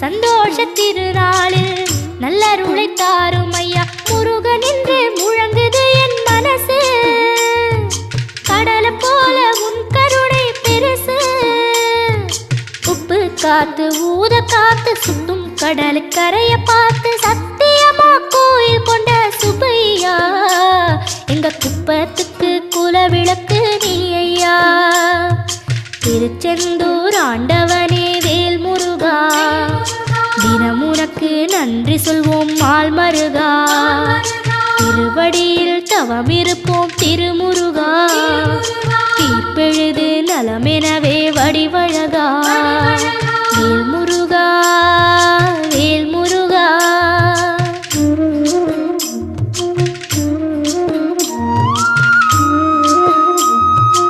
சந்தோஷ திருநாளில் நல்லருளை தாரும் ஐயா முருகன் என்று முழங்குது என் மனசு கடலை போல உன் கருணை பெருசு உப்பு காத்து ஊத காத்து சுத்தும் கடலு கரைய பார்த்து சத்தியமா கோயில் கொண்ட சுப்பையா எங்க குப்பத்துக்கு குலவிளக்கு நீ ஐயா திருச்செந்தூர் ஆண்டவனே வேல் முருகா தினம் உனக்கு நன்றி சொல்வோம் மால் மருகா திருவடியில் தவமிருப்போம் திருமுருகா